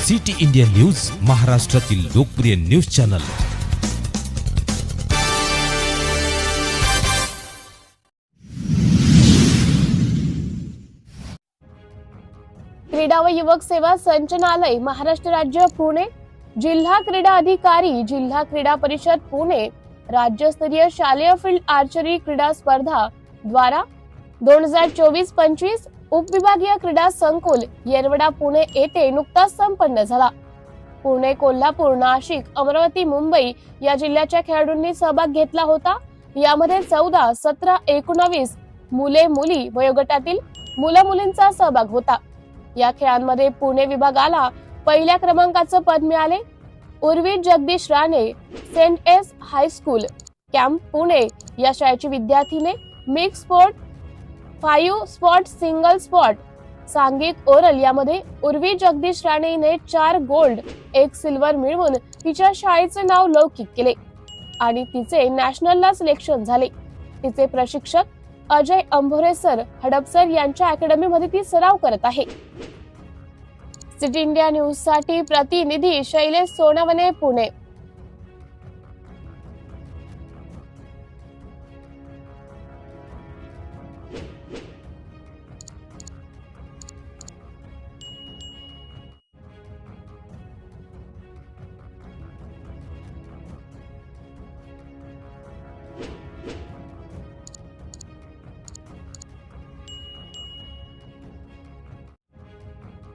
City India news, महाराष्ट्रातील लोकप्रिय news channel. क्रीडा व युवक सेवा संचालनालय, महाराष्ट्र राज्य, पुणे, जिल्हा क्रीडा अधिकारी, जिल्हा क्रीडा परिषद पुणे, राज्यस्तरीय शालेय फील्ड आर्चरी क्रीडा स्पर्धा द्वारा 2024-25 उपविभागीय क्रीडा संकुल येरवडा पुणे येथे नुकताच संपन्न झाला। पुणे, कोल्हापूर, नाशिक, अमरावती, मुंबई या जिल्ह्याच्या खेळाडूंनी सहभाग घेतला होता। यामध्ये 14, 17, 19 मुले मुली वयोगटातील मुलं मुलींचा सहभाग होता। या खेळांमध्ये पुणे विभागाला पहिल्या क्रमांकाचं पद मिळाले। Urvi Jagdish Rane, saint S high school camp Pune या शाळेची विद्यार्थीने mix sport, 5 spot, single spot, सांघिक ओरल यामध्ये उर्वी जगदीश राणेने 4 गोल्ड, 1 सिल्वर मिळवून तिच्या शाळेचे नाव लौकिक केले आणि तिचे नॅशनलला सिलेक्शन झाले। तिचे प्रशिक्षक अजय अंभोरे सर, हडपसर यांच्या अकॅडमीमध्ये ती सराव करत आहे। सिटी इंडिया न्यूज साठी प्रतिनिधी शैलेश सोनावणे, पुणे।